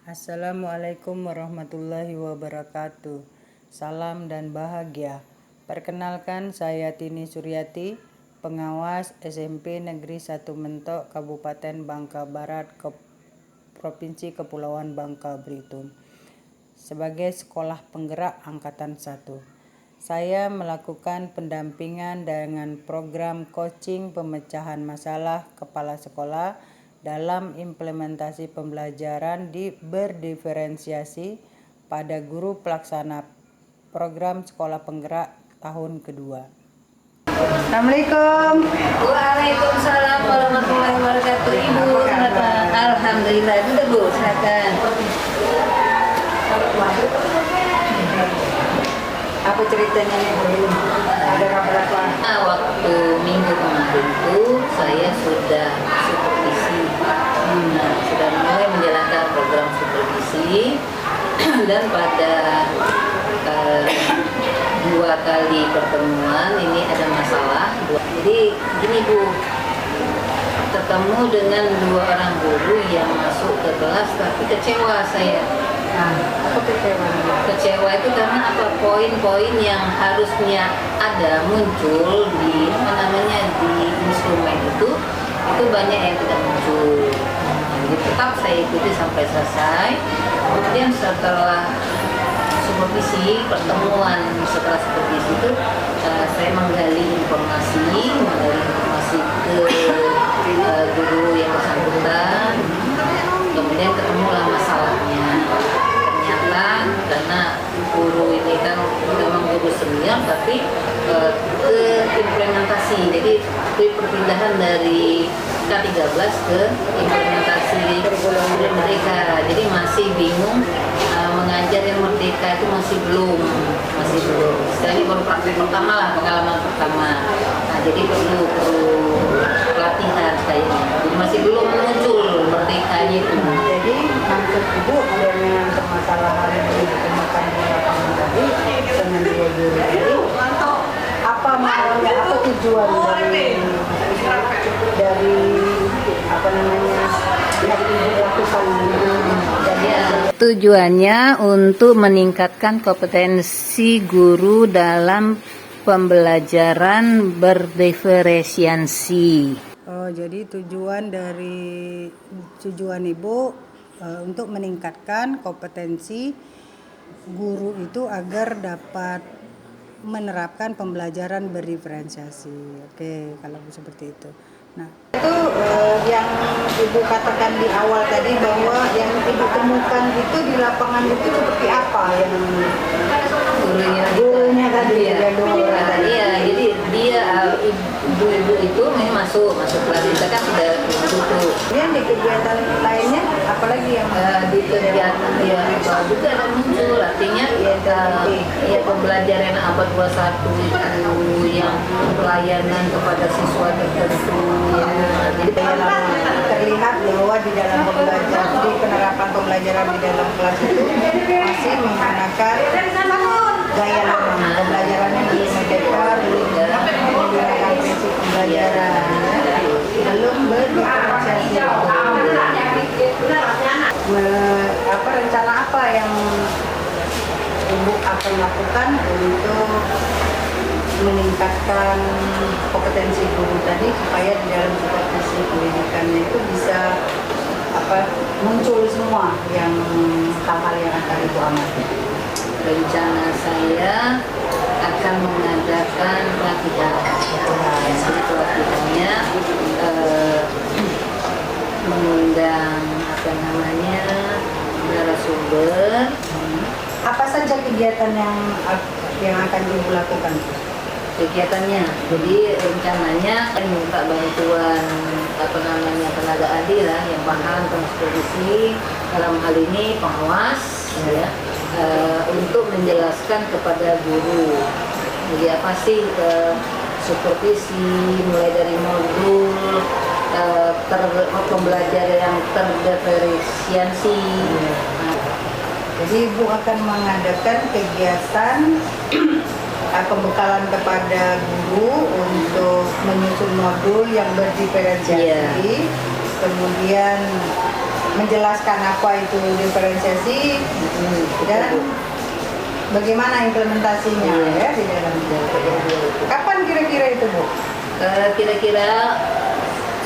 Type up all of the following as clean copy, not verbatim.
Assalamualaikum warahmatullahi wabarakatuh. Salam dan bahagia. Perkenalkan, saya Tini Suryati, pengawas SMP Negeri 1 Mentok, Kabupaten Bangka Barat, Provinsi Kepulauan Bangka Belitung, sebagai sekolah penggerak Angkatan 1. Saya melakukan pendampingan dengan program coaching pemecahan masalah kepala sekolah dalam implementasi pembelajaran berdiferensiasi pada guru pelaksana program sekolah penggerak tahun kedua. Assalamualaikum. Waalaikumsalam warahmatullahi wabarakatuh. Ibu, silakan. Alhamdulillah, itu Bu, silakan. Apa ceritanya nih? Ada kabar apa? Waktu minggu kemarin tuh saya sudah supervisi, sudah mulai menjalankan program supervisi dan pada 2 kali pertemuan ini ada masalah. Jadi gini Bu, ketemu dengan 2 orang guru yang masuk ke kelas tapi kecewa saya. Apa kecewa? Kecewa itu karena apa, poin-poin yang harusnya ada muncul di di instrumen itu banyak yang tidak muncul. Jadi tetap saya ikuti sampai selesai. Kemudian setelah supervisi pertemuan setelah supervisi itu saya menggali informasi ke guru yang bersangkutan. Kemudian ketemulah masalahnya. Ternyata karena guru ini kan memang guru senior tapi ke implementasi, jadi perpindahan dari K13 ke implementasi kurikulum merdeka. Jadi masih bingung, mengajar yang merdeka itu masih belum. Saya ini baru praktik pertama lah, pengalaman pertama. Nah, jadi perlu pelatihan kayaknya. Jadi masih belum muncul merdekanya itu. Jadi maksud Ibu dengan permasalahan yang ditemukan di lapangan tadi dengan 2 guru tadi, apa maunya, apa tujuan dari apa namanya yang Ibu lakukan? Tujuannya untuk meningkatkan kompetensi guru dalam pembelajaran berdiferensiasi. Oh, jadi tujuan Ibu untuk meningkatkan kompetensi guru itu agar dapat menerapkan pembelajaran berdiferensiasi. Oke, kalau seperti itu. Nah, Itu yang Ibu katakan di awal tadi bahwa yang Ibu temukan itu di lapangan itu seperti apa yang gurunya tadi ya. Jadi dia ibu-ibu itu masuk kelas kita kan sudah tutup. Kemudian di kegiatan lainnya apalagi yang Di kegiatan dia juga ada muncul, artinya ya pembelajaran abad 21 itu yang pelayanan kepada siswa tertentu. Jadi terlihat bahwa di dalam penerapan pembelajaran di dalam kelas itu masih menggunakan gaya lama, pembelajarannya belum merdeka, belum menggunakan prinsip pembelajaran, belum berdiferensiasi. Rencana apa yang Ibu akan lakukan untuk meningkatkan kompetensi guru tadi supaya di dalam supervisi pendidikannya itu bisa muncul semua hal-hal yang akan Ibu amati? rencana saya akan mengadakan pelatihan. Jadi pelatihannya mengundang narasumber. Apa saja kegiatan yang akan Ibu lakukan? Kegiatannya, jadi rencananya minta bantuan tenaga ahli lah yang paham tentang supervisi, dalam hal ini pengawas ya, untuk menjelaskan kepada guru. Jadi apa sih supervisi, mulai dari modul pembelajaran yang terdiferensiasi. Jadi Ibu akan mengadakan kegiatan pembekalan kepada guru untuk menyusun modul yang berdiferensiasi, kemudian menjelaskan apa itu diferensiasi dan bagaimana implementasinya ya di dalam. Kapan kira-kira itu, Bu? Kira-kira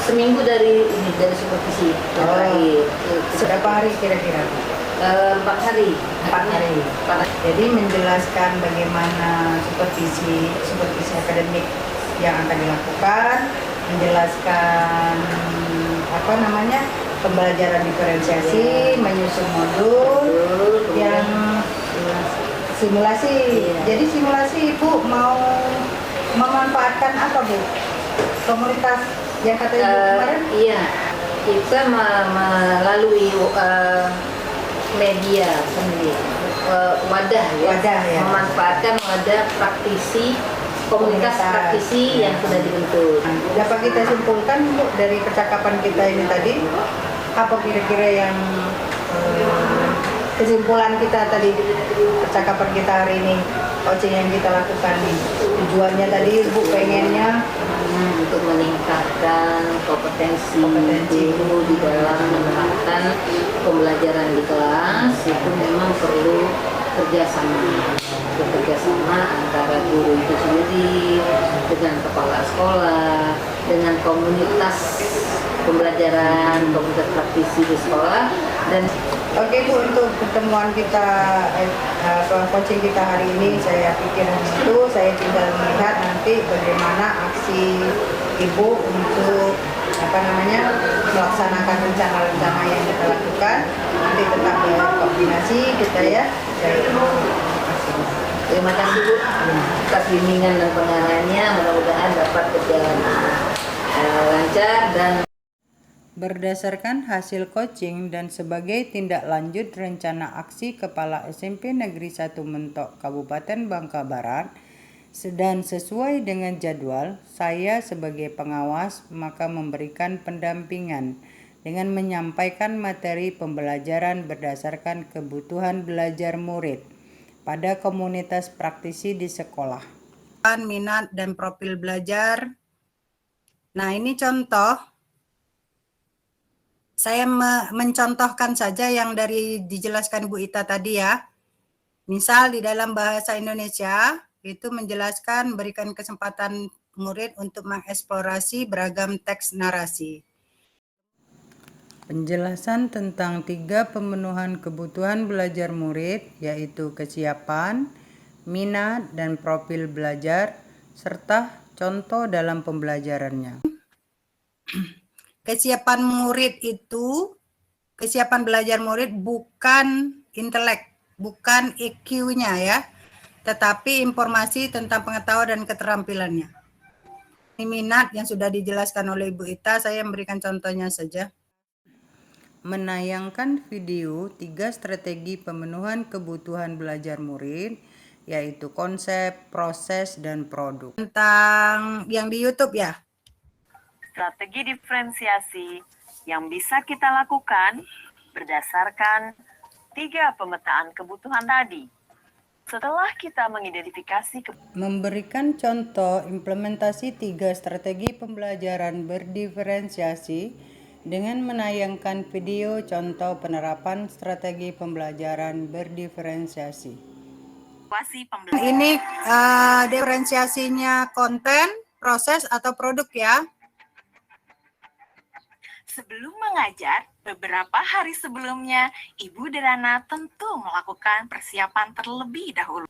seminggu dari supervisi terakhir. Berapa hari kira-kira? 4 hari. 4 hari. Jadi menjelaskan bagaimana supervisi akademik yang akan dilakukan, menjelaskan pembelajaran diferensiasi, menyusun modul yang simulasi. Jadi simulasi Ibu mau memanfaatkan apa, Bu? Komunitas yang kata Ibu kemarin? Iya, kita melalui media sendiri, wadah ya, memanfaatkan wadah praktisi, komunitas praktisi yang sudah dibentuk. Dapat kita simpulkan, Bu, dari percakapan kita ini tadi, apa kira-kira yang kesimpulan kita tadi, percakapan kita hari ini, coaching yang kita lakukan nih, tujuannya tadi Bu pengennya untuk meningkatkan kompetensi guru di dalam menerapkan pembelajaran di kelas. Itu memang perlu kerjasama antara guru itu sendiri dengan kepala sekolah, dengan komunitas pembelajaran, komunitas praktisi di sekolah. Dan oke, Bu, untuk pertemuan kita, coaching kita hari ini, saya pikir itu saya tinggal melihat nanti bagaimana aksi Ibu untuk melaksanakan rencana-rencana yang kita lakukan. Nanti tetap koordinasi kita ya. terima kasih, Bu, atas bimbingan dan pengarahannya. Mudah-mudahan dapat berjalan lancar. Dan Berdasarkan hasil coaching dan sebagai tindak lanjut rencana aksi Kepala SMP Negeri 1 Mentok Kabupaten Bangka Barat, dan sesuai dengan jadwal, saya sebagai pengawas maka memberikan pendampingan dengan menyampaikan materi pembelajaran berdasarkan kebutuhan belajar murid pada komunitas praktisi di sekolah. Minat dan profil belajar. Nah, ini contoh. Saya mencontohkan saja yang dari dijelaskan Bu Ita tadi ya. Misal di dalam bahasa Indonesia itu menjelaskan berikan kesempatan murid untuk mengeksplorasi beragam teks narasi. Penjelasan tentang 3 pemenuhan kebutuhan belajar murid yaitu kesiapan, minat, dan profil belajar serta contoh dalam pembelajarannya. Kesiapan belajar murid bukan intelek, bukan EQ-nya ya, tetapi informasi tentang pengetahuan dan keterampilannya. Ini minat yang sudah dijelaskan oleh Ibu Ita, saya memberikan contohnya saja. Menayangkan video 3 strategi pemenuhan kebutuhan belajar murid, yaitu konsep, proses, dan produk. Tentang yang di YouTube ya. Strategi diferensiasi yang bisa kita lakukan berdasarkan 3 pemetaan kebutuhan tadi. Setelah kita mengidentifikasi Memberikan contoh implementasi 3 strategi pembelajaran berdiferensiasi dengan menayangkan video contoh penerapan strategi pembelajaran berdiferensiasi. Ini diferensiasinya konten, proses, atau produk ya. sebelum mengajar, beberapa hari sebelumnya, Ibu Derana tentu melakukan persiapan terlebih dahulu.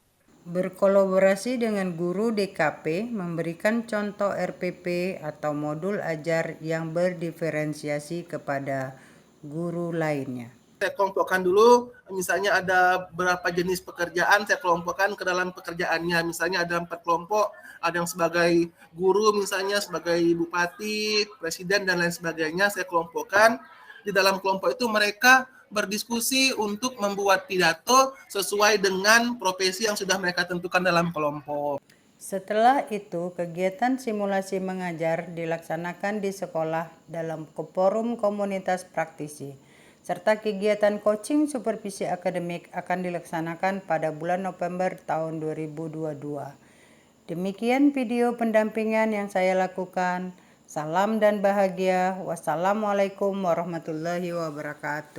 Berkolaborasi dengan guru DKP memberikan contoh RPP atau modul ajar yang berdiferensiasi kepada guru lainnya. Saya kelompokkan dulu, misalnya ada berapa jenis pekerjaan, saya kelompokkan ke dalam pekerjaannya. Misalnya ada 4 kelompok, ada yang sebagai guru misalnya, sebagai bupati, presiden, dan lain sebagainya. Saya kelompokkan, di dalam kelompok itu mereka berdiskusi untuk membuat pidato sesuai dengan profesi yang sudah mereka tentukan dalam kelompok. Setelah itu, kegiatan simulasi mengajar dilaksanakan di sekolah dalam forum komunitas praktisi. Serta kegiatan coaching supervisi akademik akan dilaksanakan pada bulan November tahun 2022. Demikian video pendampingan yang saya lakukan. Salam dan bahagia. Wassalamualaikum warahmatullahi wabarakatuh.